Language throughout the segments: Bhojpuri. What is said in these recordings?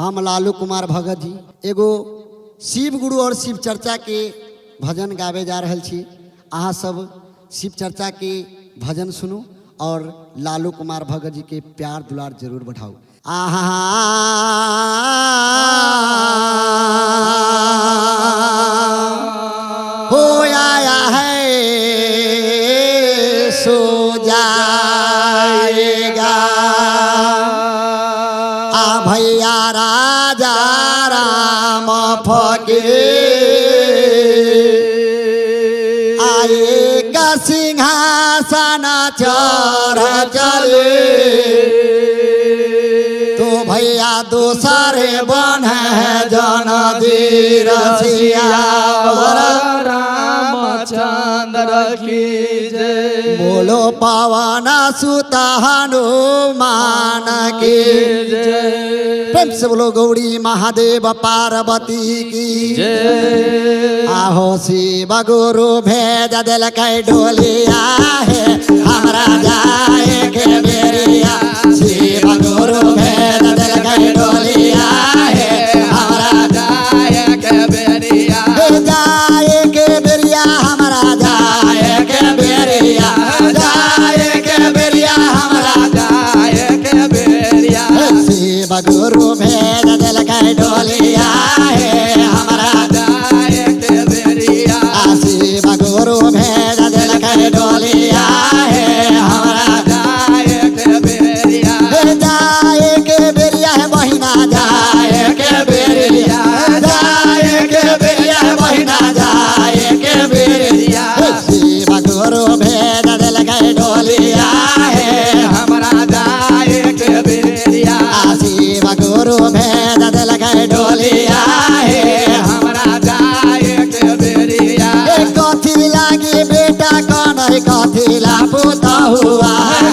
हम लालू कुमार भगत जी एगो शिव गुरु और शिव चर्चा के भजन गावे जा रहे छी। अहाँ सब शिव चर्चा के भजन सुनू और लालू कुमार भगत जी के प्यार दुलार जरूर बढ़ाओ। हो आया है सो जाएगा आ भैया राजा राम फकीर आएगा सिंहासन चढ़ चले तो भैया दूसरे बन है जन धीर सियावर रामचंद्र की जय। बोलो पवन सुत हनुमान की जय। प्रेम से बोलो गौरी महादेव पार्वती की जय। आहो शिव गुरु भेज दिल कै डोलिया है हमरा जाए के बेरिया। शिव गुरु भेज दिल कै डोलिया है हमरा जाए के बेरिया। जाए के बेरिया हमरा जाए के बेरिया। जाए के बेरिया हमरा जाए के बेरिया। शिव गुरु भेज दिल कै डोलिया है हमरा जाए के बेरिया। शिव गुरु भेज दिल कै डोलिया है हमरा जाए के बेरिया। जाए के बेरिया है बहिना जाए के बेरिया। जाए के बेरिया है बहिना जाए के बेरिया। शिव गुरु भेज दिल कै डोलिया है हमरा जाए के बेरिया। शिव गुरु भेज दिल कै डोलिया है हमरा जाए के बेरिया। कथी लागी बेटा कनै कथी ला पुता हुआ।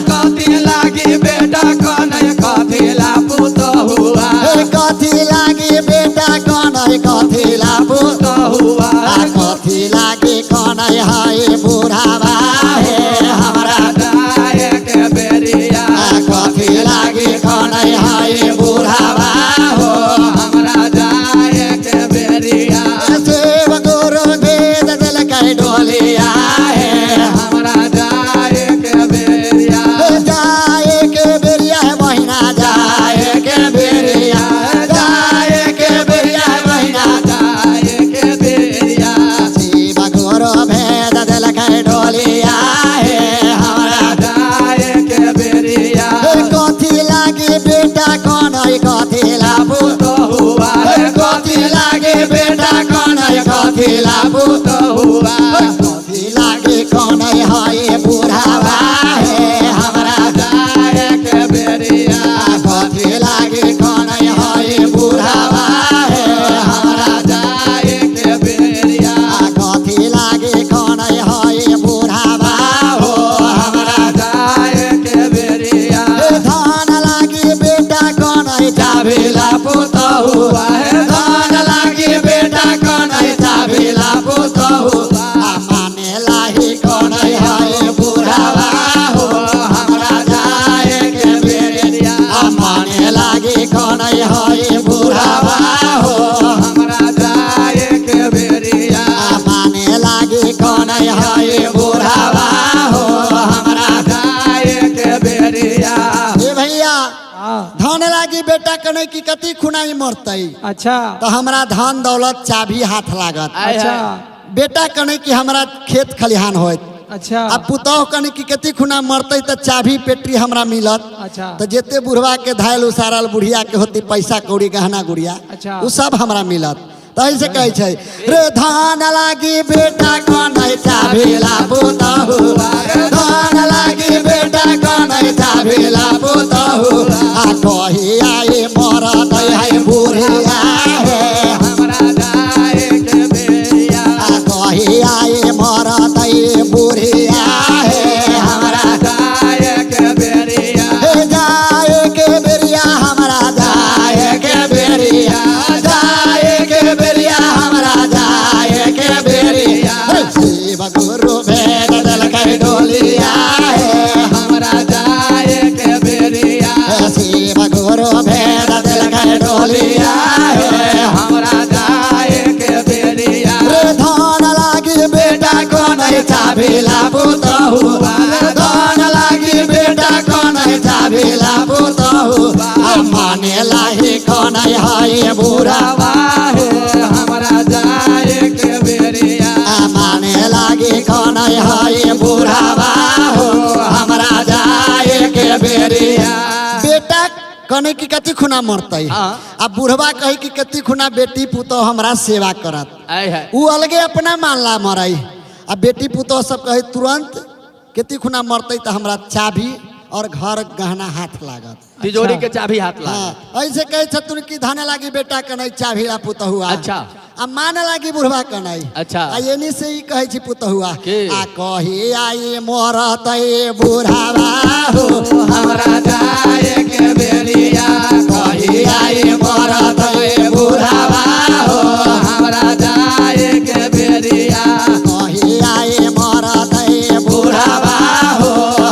कथी लागी बेटा कन्है कथी ला पुत हुआ। कथी लागी बेटा कनै कथी ला पुता हुआ। कथी लागी कनै है बुढ़ावा है हमरा जाए के बेरिया। कथी लागी कनै है बुढ़ावा हो हमरा जाए के बेरिया। शिव गुरु भेज दिल कै डोलिया है हमरा जाए के बेरिया। जाए के बेरिया है बहिना जाए के बेरिया। जाए के बेरिया है बहिना जाए के बेरिया। शिव गुरु भेज दिल कै डोलिया है हमरा जाए के बेरिया। कथी लागी बेटा कनै कथी ला पुत हुआ। कथी लागी बेटा कनै कथी ला पुत हुआ। कथी लागी कनै है बुढ़ावा है हमरा जाए के बेरिया। कथी लागी कनै है बुढ़ावा है हमरा जाए के बेरिया। कथी लागी कनै है बुढ़ावा हो हमरा जाए के बेरिया। धान लागी बेटा कनै चाभिला पुत हुआ। धान लागी बेटा कनै चाभिला पुत हुआ। माने लाही कनै है बुढ़ावा हो हमरा जाए के बेरिया। माने लागी कनै है बुढ़ावा हो हमरा जाए के बेरिया। माने लागी कनै है बुढ़ावा हो हमरा जाए के बेरिया। ए भैया धन लागी बेटा कनै की कति खुनाई मरतै। अच्छा तो हमरा धन दौलत चाभी हाथ लागत। अच्छा बेटा कनै की हमरा खेत खलिहान होत। अच्छा अब पुतौह कनै की कति खुना मरतै तो चाभी पेटी हमरा मिलत। अच्छा तो जेते बुढ़वा के धायल उसारल बुढ़िया के होती पैसा कौड़ी गहना गुड़िया अच्छा। उ सब हमरा मिलत। तो ऐसे कहै छै रे धान लागी बेटा कनै चाभिला पुतौ हुआ। धान लागी बेटा कनै चाभिला पुतौ हुआ। कही आई मरत है बुढ़िया है हमरा जाए के बेरिया। कही आई मरत बुढ़िया है हमरा जाए के बेरिया। जाए के बेरिया हमरा जाए के बेरिया। जाए के बेरिया हमरा जाए के बेरिया। शिव गुरु भेज दिल कै डोलिया है हमरा जाए के बेरिया। शिव गुरु भेज दिल कै डोलिया चाभेला पुतहु धन लागी बेटा कनै चाभेला पुतहु मानेला हे कनै है बुढ़ावा हमरा जाए के बेरिया माने लागी कनै है बुढ़ावा हो हमरा जाए के बेरिया बेटा कने की कति खुना मरतै आ बुढ़वा कही कि कति खुना बेटी पुतौ हमरा सेवा करत उ अलगे अपना मानला मरई आ बेटी पुतौ सब कहे तुरंत कति खुना मरतै त हमरा चाभी और घर गहना हाथ लागत तिजोरी के चाबी हाथ लागत ऐसे कहे छतुन की धाने लागी बेटा कनै चाभीला पुतहुआ अच्छा आ माने लागी बुढ़वा कनै अच्छा आ एनी से ही कहे छी पुतहुआ के? आ कही आई मरतै बुढ़ावा हो हमरा जाए के बेरिया कही आई मरतै बुढ़ावा हो हमरा जाए के बेरिया कही आई मरतै बुढ़ावा हो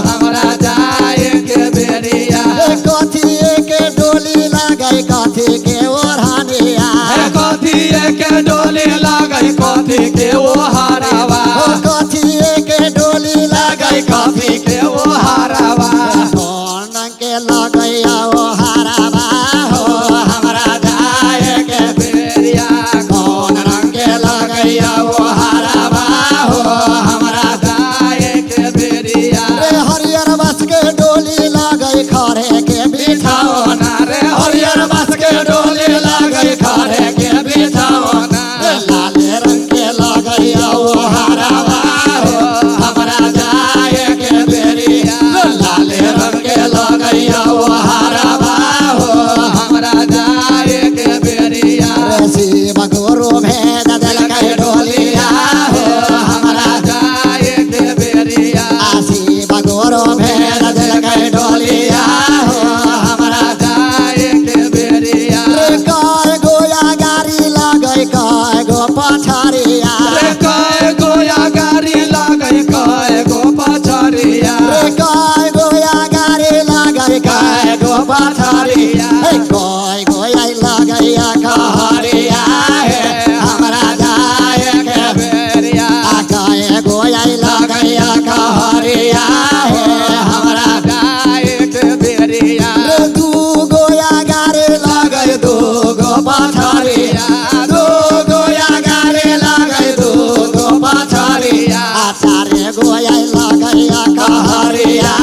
हमरा जाए के बेरिया कथी के डोली लगै कथी के ओढ़निया कथी के डोली लगै कथी के ओ हरावा कथी के डोली लगै कथी के ओ हरावा कौन के लगैया ओ हरावा हो हमरा जाए के बेरिया कौन रंग के लगैया ओ हरावा हो हमरा जाए के बेरिया रे हरियर बस के डोली लगै खरे के बिछाओना रे हरियर बस के डोली लगै खरे के बिछाओना लाल रंग के लगैया ओ हरावा हो हमरा जाए के बेरिया लाल रंग के लगैया ओ हरावा हो हमरा जाए के बेरिया शिव गुरु भेद देलकै डोलिया हो हमरा जाए के बेरिया शिव गुरु भेद देलकै डोलिया हो हमरा जाए के बेरिया काय गोया गाड़ी लगै काय गो पछारिया रे काय गोया गाड़ी लगै काय गो पछरिया काय गोया गाड़ी लगै काय गो पछारिया काय गोया लगैया कहरिया हमरा जाए के बेरिया काय गोया लगैया कहरिया हमरा जाए के बेरिया दू गोया गाड़ी लगै दू गो पछारिया दू गोया गाड़ी लगै दू गो पछारिया चारे गोया लगैया कहरिया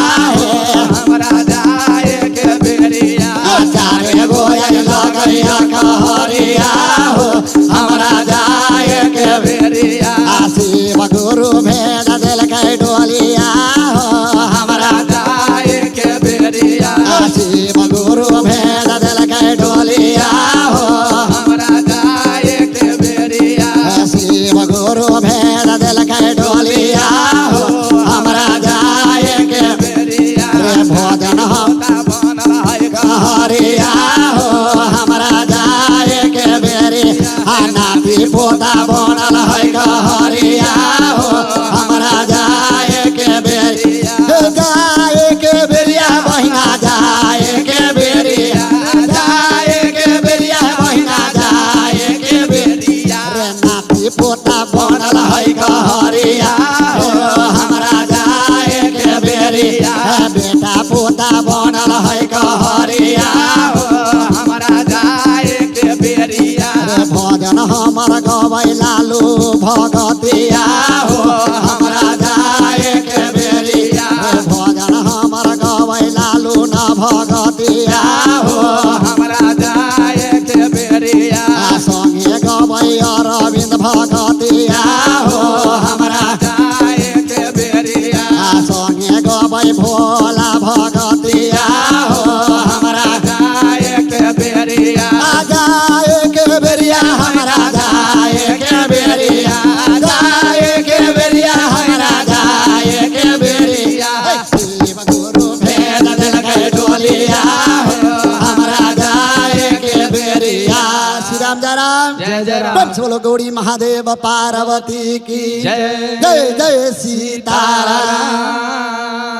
हमरा जाए के बेरिया चारे गोया लगैया कहरिया हो हमरा जाए के बेरिया शिव गुरु भेद देलकै डोलिया हो हमरा जाए के बेरिया शिव गुरु भेद देलकै डोलिया हो हमरा जाए के बेरिया शिव गुरु भेद देलकै डोलिया हो हमरा जाए के बेरिया रे भोजन हम बनल है कहरिया हो हमरा जाए के बेरी आ नाती पोता बनल है कहरिया हो हमरा जाए के बेरी जाए के बेरिया बहिना जाए के बेरिया जाए के बेरिया बहिना जाए के बेरिया रे नाती पोता बनल है कहरिया हो हमरा जाए के बेरिया बेटा पोता बनल है कहरिया हो हमरा जाए के बेरिया रे भजन हमर गबै लालू भगतिया हो हमरा जाए के बेरिया रे भजन हमर गबै लालू न भगतिया हो हमरा जाए के बेरिया संगे गबै अरविंद भगतिया हो हमरा जाए के बेरिया संगे गबै भोला भगतिया हो हमरा जाए के बेरिया जाए के बेरिया हमरा जाए के बेरिया जाए के बेरिया हमरा जाए के बेरिया शिव गुरु भेद देलकै डोलिया हो हमरा जाए के बेरिया श्री राम जय राम जय जय राम बोलो गौरी महादेव पार्वती की जय जय जय सीताराम। तारा